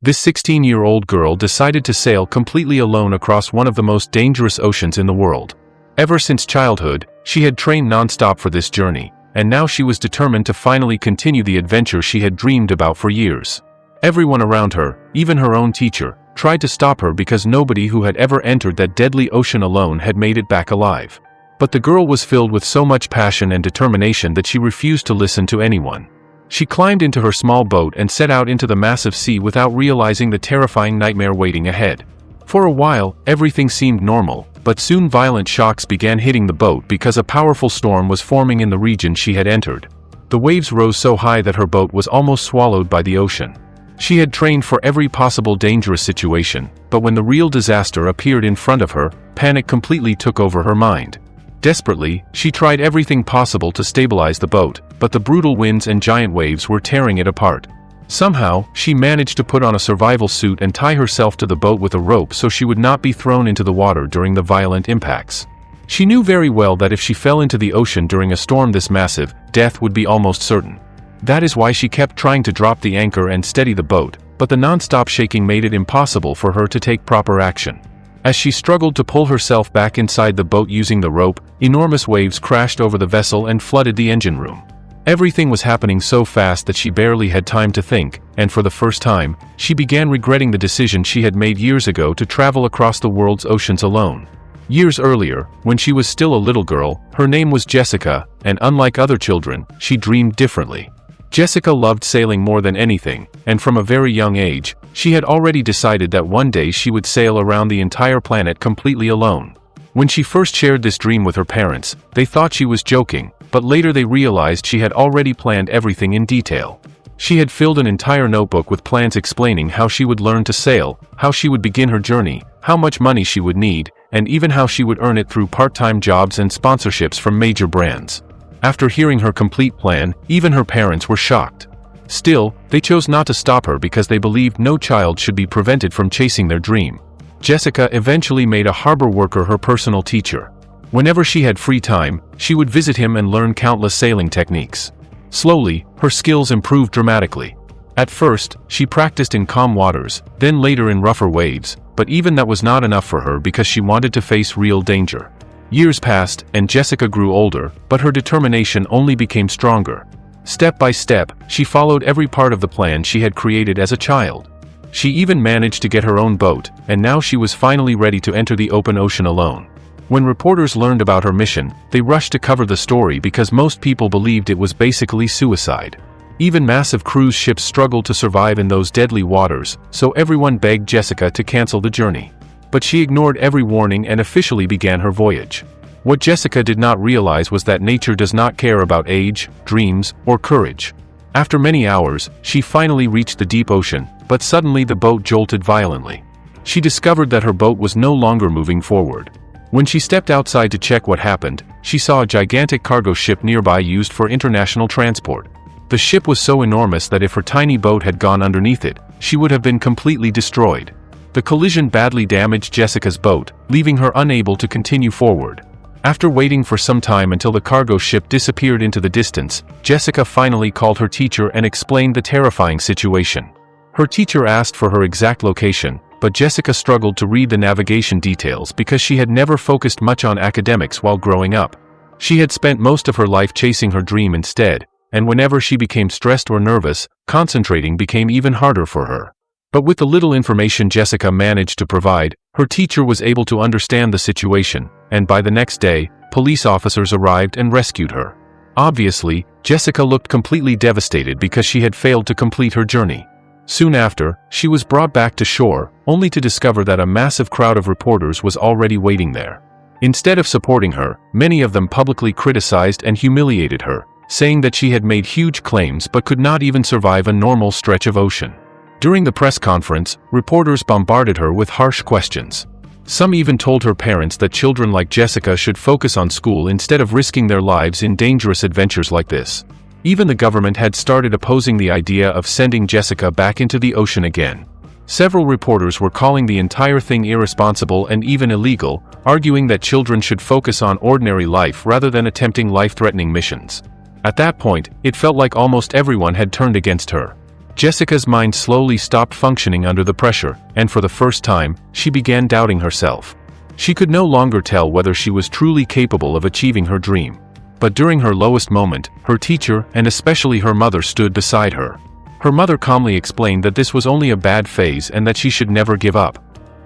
This 16-year-old girl decided to sail completely alone across one of the most dangerous oceans in the world. Ever since childhood, she had trained non-stop for this journey, and now she was determined to finally continue the adventure she had dreamed about for years. Everyone around her, even her own teacher, tried to stop her because nobody who had ever entered that deadly ocean alone had made it back alive. But the girl was filled with so much passion and determination that she refused to listen to anyone. She climbed into her small boat and set out into the massive sea without realizing the terrifying nightmare waiting ahead. For a while, everything seemed normal, but soon violent shocks began hitting the boat because a powerful storm was forming in the region she had entered. The waves rose so high that her boat was almost swallowed by the ocean. She had trained for every possible dangerous situation, but when the real disaster appeared in front of her, panic completely took over her mind. Desperately, she tried everything possible to stabilize the boat, but the brutal winds and giant waves were tearing it apart. Somehow, she managed to put on a survival suit and tie herself to the boat with a rope so she would not be thrown into the water during the violent impacts. She knew very well that if she fell into the ocean during a storm this massive, death would be almost certain. That is why she kept trying to drop the anchor and steady the boat, but the non-stop shaking made it impossible for her to take proper action. As she struggled to pull herself back inside the boat using the rope, enormous waves crashed over the vessel and flooded the engine room. Everything was happening so fast that she barely had time to think, and for the first time, she began regretting the decision she had made years ago to travel across the world's oceans alone. Years earlier, when she was still a little girl, her name was Jessica, and unlike other children, she dreamed differently. Jessica loved sailing more than anything, and from a very young age, she had already decided that one day she would sail around the entire planet completely alone. When she first shared this dream with her parents, they thought she was joking, but later they realized she had already planned everything in detail. She had filled an entire notebook with plans explaining how she would learn to sail, how she would begin her journey, how much money she would need, and even how she would earn it through part-time jobs and sponsorships from major brands. After hearing her complete plan, even her parents were shocked. Still, they chose not to stop her because they believed no child should be prevented from chasing their dream. Jessica eventually made a harbor worker her personal teacher. Whenever she had free time, she would visit him and learn countless sailing techniques. Slowly, her skills improved dramatically. At first, she practiced in calm waters, then later in rougher waves, but even that was not enough for her because she wanted to face real danger. Years passed, and Jessica grew older, but her determination only became stronger. Step by step, she followed every part of the plan she had created as a child. She even managed to get her own boat, and now she was finally ready to enter the open ocean alone. When reporters learned about her mission, they rushed to cover the story because most people believed it was basically suicide. Even massive cruise ships struggled to survive in those deadly waters, so everyone begged Jessica to cancel the journey. But she ignored every warning and officially began her voyage. What Jessica did not realize was that nature does not care about age, dreams, or courage. After many hours, she finally reached the deep ocean, but suddenly the boat jolted violently. She discovered that her boat was no longer moving forward. When she stepped outside to check what happened, she saw a gigantic cargo ship nearby used for international transport. The ship was so enormous that if her tiny boat had gone underneath it, she would have been completely destroyed. The collision badly damaged Jessica's boat, leaving her unable to continue forward. After waiting for some time until the cargo ship disappeared into the distance, Jessica finally called her teacher and explained the terrifying situation. Her teacher asked for her exact location, but Jessica struggled to read the navigation details because she had never focused much on academics while growing up. She had spent most of her life chasing her dream instead, and whenever she became stressed or nervous, concentrating became even harder for her. But with the little information Jessica managed to provide, her teacher was able to understand the situation, and by the next day, police officers arrived and rescued her. Obviously, Jessica looked completely devastated because she had failed to complete her journey. Soon after, she was brought back to shore, only to discover that a massive crowd of reporters was already waiting there. Instead of supporting her, many of them publicly criticized and humiliated her, saying that she had made huge claims but could not even survive a normal stretch of ocean. During the press conference, reporters bombarded her with harsh questions. Some even told her parents that children like Jessica should focus on school instead of risking their lives in dangerous adventures like this. Even the government had started opposing the idea of sending Jessica back into the ocean again. Several reporters were calling the entire thing irresponsible and even illegal, arguing that children should focus on ordinary life rather than attempting life-threatening missions. At that point, it felt like almost everyone had turned against her. Jessica's mind slowly stopped functioning under the pressure, and for the first time, she began doubting herself. She could no longer tell whether she was truly capable of achieving her dream. But during her lowest moment, her teacher, and especially her mother, stood beside her. Her mother calmly explained that this was only a bad phase and that she should never give up.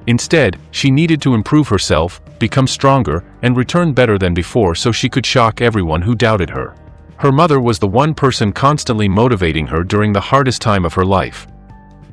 Instead, she needed to improve herself, become stronger, and return better than before so she could shock everyone who doubted her. Her mother was the one person constantly motivating her during the hardest time of her life.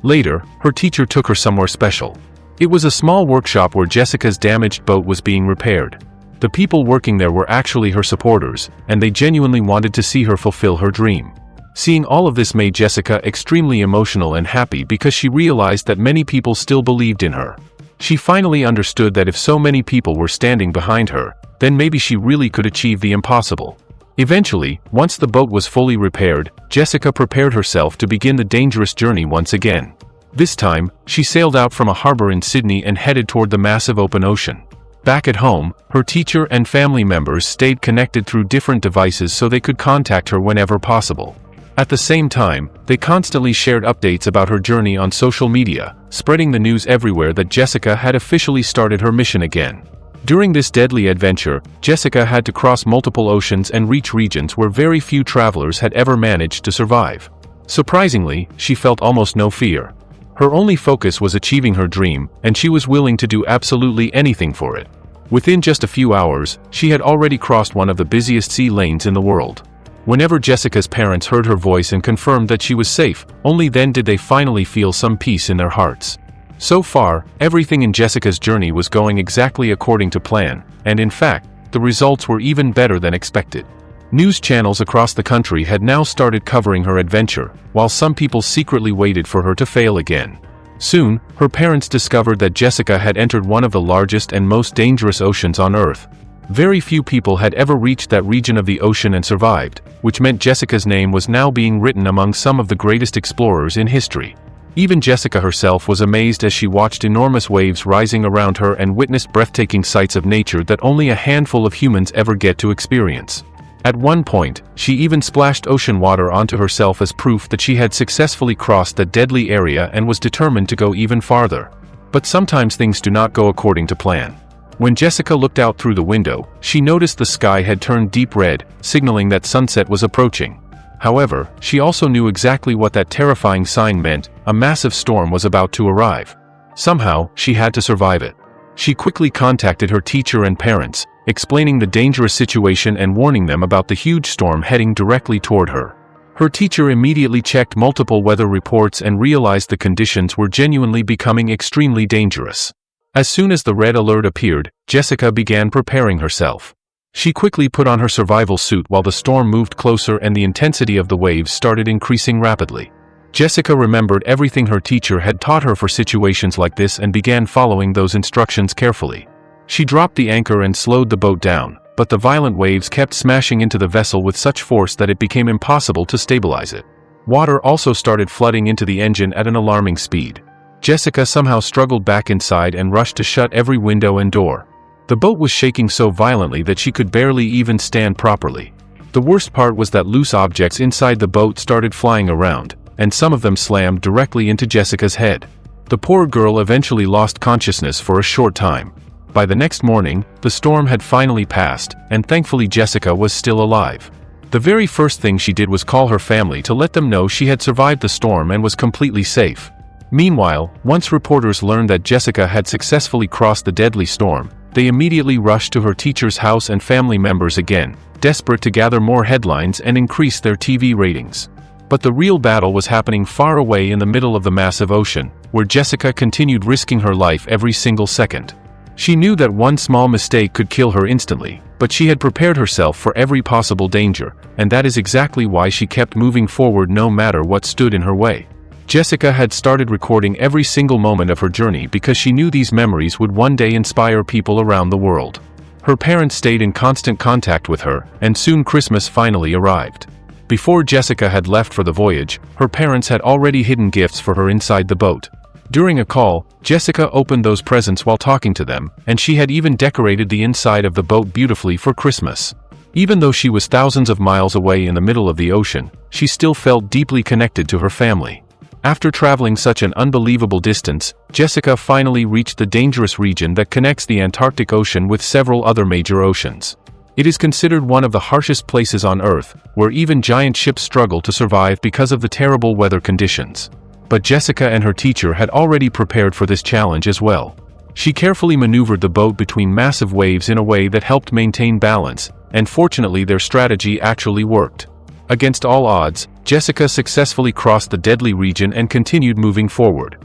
Later, her teacher took her somewhere special. It was a small workshop where Jessica's damaged boat was being repaired. The people working there were actually her supporters, and they genuinely wanted to see her fulfill her dream. Seeing all of this made Jessica extremely emotional and happy because she realized that many people still believed in her. She finally understood that if so many people were standing behind her, then maybe she really could achieve the impossible. Eventually, once the boat was fully repaired, Jessica prepared herself to begin the dangerous journey once again. This time, she sailed out from a harbor in Sydney and headed toward the massive open ocean. Back at home, her teacher and family members stayed connected through different devices so they could contact her whenever possible. At the same time, they constantly shared updates about her journey on social media, spreading the news everywhere that Jessica had officially started her mission again. During this deadly adventure, Jessica had to cross multiple oceans and reach regions where very few travelers had ever managed to survive. Surprisingly, she felt almost no fear. Her only focus was achieving her dream, and she was willing to do absolutely anything for it. Within just a few hours, she had already crossed one of the busiest sea lanes in the world. Whenever Jessica's parents heard her voice and confirmed that she was safe, only then did they finally feel some peace in their hearts. So far, everything in Jessica's journey was going exactly according to plan, and in fact, the results were even better than expected. News channels across the country had now started covering her adventure, while some people secretly waited for her to fail again. Soon, her parents discovered that Jessica had entered one of the largest and most dangerous oceans on Earth. Very few people had ever reached that region of the ocean and survived, which meant Jessica's name was now being written among some of the greatest explorers in history. Even Jessica herself was amazed as she watched enormous waves rising around her and witnessed breathtaking sights of nature that only a handful of humans ever get to experience. At one point, she even splashed ocean water onto herself as proof that she had successfully crossed that deadly area and was determined to go even farther. But sometimes things do not go according to plan. When Jessica looked out through the window, she noticed the sky had turned deep red, signaling that sunset was approaching. However, she also knew exactly what that terrifying sign meant: a massive storm was about to arrive. Somehow, she had to survive it. She quickly contacted her teacher and parents, explaining the dangerous situation and warning them about the huge storm heading directly toward her. Her teacher immediately checked multiple weather reports and realized the conditions were genuinely becoming extremely dangerous. As soon as the red alert appeared, Jessica began preparing herself. She quickly put on her survival suit while the storm moved closer and the intensity of the waves started increasing rapidly. Jessica remembered everything her teacher had taught her for situations like this and began following those instructions carefully. She dropped the anchor and slowed the boat down, but the violent waves kept smashing into the vessel with such force that it became impossible to stabilize it. Water also started flooding into the engine at an alarming speed. Jessica somehow struggled back inside and rushed to shut every window and door. The boat was shaking so violently that she could barely even stand properly. The worst part was that loose objects inside the boat started flying around, and some of them slammed directly into Jessica's head. The poor girl eventually lost consciousness for a short time. By the next morning, the storm had finally passed, and thankfully Jessica was still alive. The very first thing she did was call her family to let them know she had survived the storm and was completely safe. Meanwhile, once reporters learned that Jessica had successfully crossed the deadly storm, they immediately rushed to her teacher's house and family members again, desperate to gather more headlines and increase their TV ratings. But the real battle was happening far away in the middle of the massive ocean, where Jessica continued risking her life every single second. She knew that one small mistake could kill her instantly, but she had prepared herself for every possible danger, and that is exactly why she kept moving forward no matter what stood in her way. Jessica had started recording every single moment of her journey because she knew these memories would one day inspire people around the world. Her parents stayed in constant contact with her, and soon Christmas finally arrived. Before Jessica had left for the voyage, her parents had already hidden gifts for her inside the boat. During a call, Jessica opened those presents while talking to them, and she had even decorated the inside of the boat beautifully for Christmas. Even though she was thousands of miles away in the middle of the ocean, she still felt deeply connected to her family. After traveling such an unbelievable distance, Jessica finally reached the dangerous region that connects the Antarctic Ocean with several other major oceans. It is considered one of the harshest places on Earth, where even giant ships struggle to survive because of the terrible weather conditions. But Jessica and her teacher had already prepared for this challenge as well. She carefully maneuvered the boat between massive waves in a way that helped maintain balance, and fortunately their strategy actually worked. Against all odds, Jessica successfully crossed the deadly region and continued moving forward.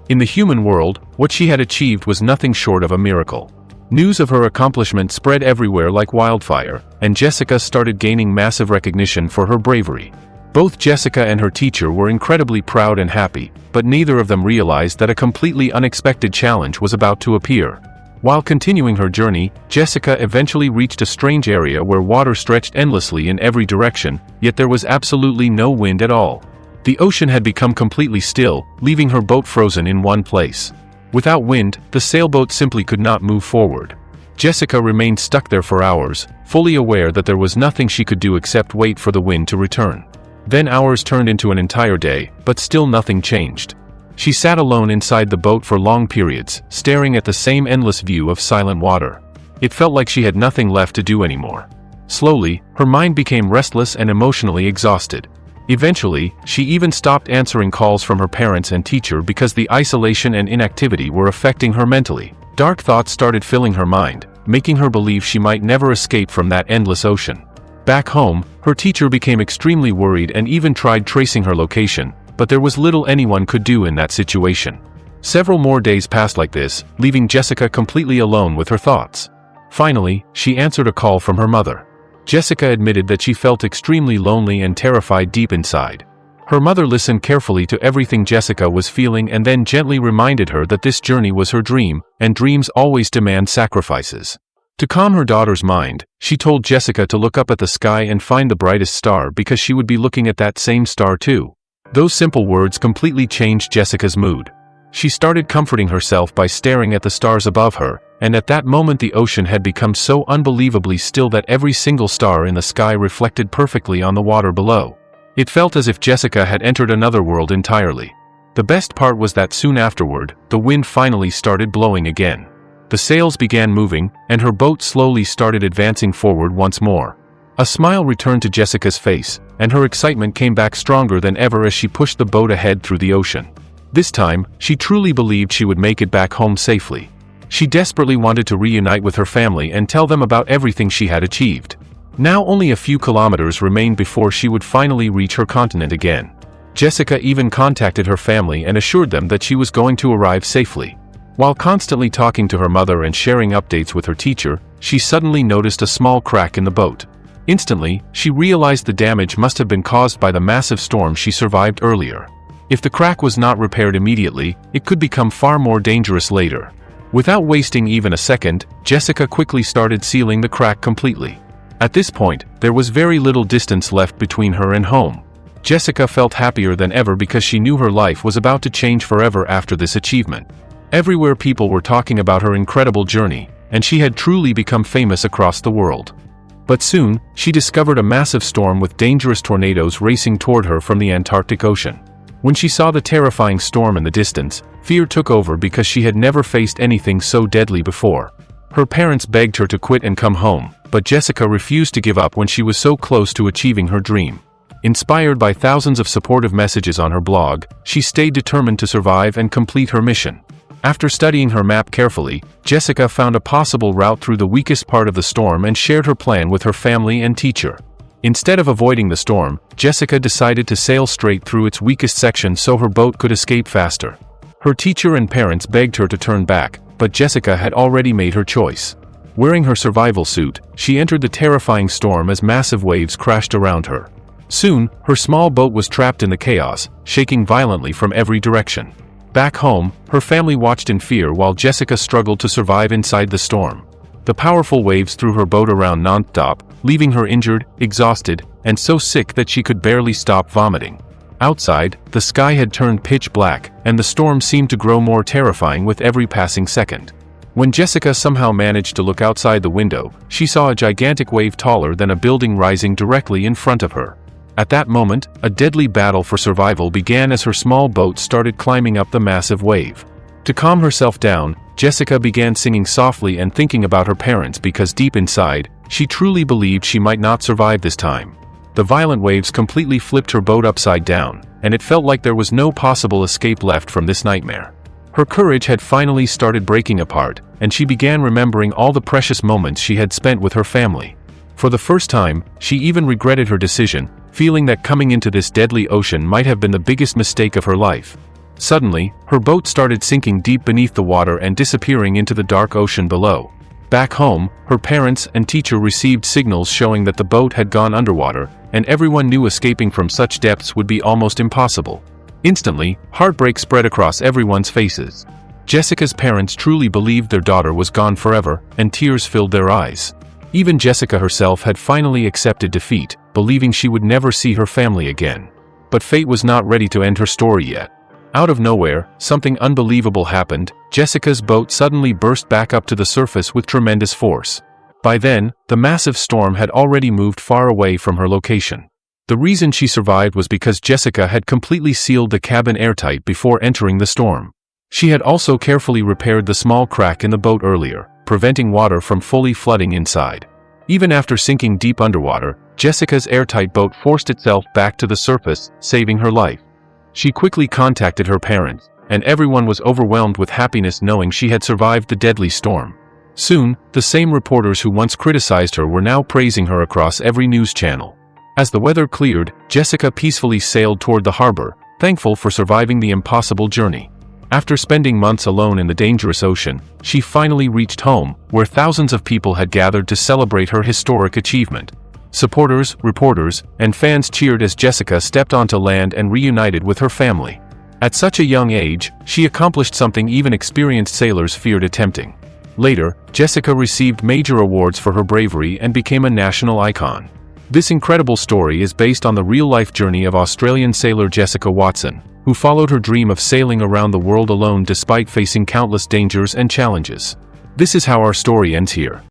In the human world, what she had achieved was nothing short of a miracle. News of her accomplishment spread everywhere like wildfire, and Jessica started gaining massive recognition for her bravery. Both Jessica and her teacher were incredibly proud and happy, but neither of them realized that a completely unexpected challenge was about to appear. While continuing her journey, Jessica eventually reached a strange area where water stretched endlessly in every direction, yet there was absolutely no wind at all. The ocean had become completely still, leaving her boat frozen in one place. Without wind, the sailboat simply could not move forward. Jessica remained stuck there for hours, fully aware that there was nothing she could do except wait for the wind to return. Then hours turned into an entire day, but still nothing changed. She sat alone inside the boat for long periods, staring at the same endless view of silent water. It felt like she had nothing left to do anymore. Slowly, her mind became restless and emotionally exhausted. Eventually, she even stopped answering calls from her parents and teacher because the isolation and inactivity were affecting her mentally. Dark thoughts started filling her mind, making her believe she might never escape from that endless ocean. Back home, her teacher became extremely worried and even tried tracing her location, but there was little anyone could do in that situation. Several more days passed like this, leaving Jessica completely alone with her thoughts. Finally, she answered a call from her mother. Jessica admitted that she felt extremely lonely and terrified deep inside. Her mother listened carefully to everything Jessica was feeling and then gently reminded her that this journey was her dream, and dreams always demand sacrifices. To calm her daughter's mind, she told Jessica to look up at the sky and find the brightest star because she would be looking at that same star too. Those simple words completely changed Jessica's mood. She started comforting herself by staring at the stars above her, and at that moment the ocean had become so unbelievably still that every single star in the sky reflected perfectly on the water below. It felt as if Jessica had entered another world entirely. The best part was that soon afterward, the wind finally started blowing again. The sails began moving, and her boat slowly started advancing forward once more. A smile returned to Jessica's face, and her excitement came back stronger than ever as she pushed the boat ahead through the ocean. This time, she truly believed she would make it back home safely. She desperately wanted to reunite with her family and tell them about everything she had achieved. Now only a few kilometers remained before she would finally reach her continent again. Jessica even contacted her family and assured them that she was going to arrive safely. While constantly talking to her mother and sharing updates with her teacher, she suddenly noticed a small crack in the boat. Instantly, she realized the damage must have been caused by the massive storm she survived earlier. If the crack was not repaired immediately, it could become far more dangerous later. Without wasting even a second, Jessica quickly started sealing the crack completely. At this point, there was very little distance left between her and home. Jessica felt happier than ever because she knew her life was about to change forever after this achievement. Everywhere people were talking about her incredible journey, and she had truly become famous across the world. But soon, she discovered a massive storm with dangerous tornadoes racing toward her from the Antarctic Ocean. When she saw the terrifying storm in the distance, fear took over because she had never faced anything so deadly before. Her parents begged her to quit and come home, but Jessica refused to give up when she was so close to achieving her dream. Inspired by thousands of supportive messages on her blog, she stayed determined to survive and complete her mission. After studying her map carefully, Jessica found a possible route through the weakest part of the storm and shared her plan with her family and teacher. Instead of avoiding the storm, Jessica decided to sail straight through its weakest section so her boat could escape faster. Her teacher and parents begged her to turn back, but Jessica had already made her choice. Wearing her survival suit, she entered the terrifying storm as massive waves crashed around her. Soon, her small boat was trapped in the chaos, shaking violently from every direction. Back home, her family watched in fear while Jessica struggled to survive inside the storm. The powerful waves threw her boat around non-stop, leaving her injured, exhausted, and so sick that she could barely stop vomiting. Outside, the sky had turned pitch black, and the storm seemed to grow more terrifying with every passing second. When Jessica somehow managed to look outside the window, she saw a gigantic wave taller than a building rising directly in front of her. At that moment, a deadly battle for survival began as her small boat started climbing up the massive wave. To calm herself down, Jessica began singing softly and thinking about her parents because deep inside, she truly believed she might not survive this time. The violent waves completely flipped her boat upside down, and it felt like there was no possible escape left from this nightmare. Her courage had finally started breaking apart, and she began remembering all the precious moments she had spent with her family. For the first time, she even regretted her decision, feeling that coming into this deadly ocean might have been the biggest mistake of her life. Suddenly, her boat started sinking deep beneath the water and disappearing into the dark ocean below. Back home, her parents and teacher received signals showing that the boat had gone underwater, and everyone knew escaping from such depths would be almost impossible. Instantly, heartbreak spread across everyone's faces. Jessica's parents truly believed their daughter was gone forever, and tears filled their eyes. Even Jessica herself had finally accepted defeat, believing she would never see her family again. But fate was not ready to end her story yet. Out of nowhere, something unbelievable happened. Jessica's boat suddenly burst back up to the surface with tremendous force. By then, the massive storm had already moved far away from her location. The reason she survived was because Jessica had completely sealed the cabin airtight before entering the storm. She had also carefully repaired the small crack in the boat earlier, preventing water from fully flooding inside. Even after sinking deep underwater, Jessica's airtight boat forced itself back to the surface, saving her life. She quickly contacted her parents, and everyone was overwhelmed with happiness knowing she had survived the deadly storm. Soon, the same reporters who once criticized her were now praising her across every news channel. As the weather cleared, Jessica peacefully sailed toward the harbor, thankful for surviving the impossible journey. After spending months alone in the dangerous ocean, she finally reached home, where thousands of people had gathered to celebrate her historic achievement. Supporters, reporters, and fans cheered as Jessica stepped onto land and reunited with her family. At such a young age, she accomplished something even experienced sailors feared attempting. Later, Jessica received major awards for her bravery and became a national icon. This incredible story is based on the real-life journey of Australian sailor Jessica Watson, who followed her dream of sailing around the world alone despite facing countless dangers and challenges. This is how our story ends here.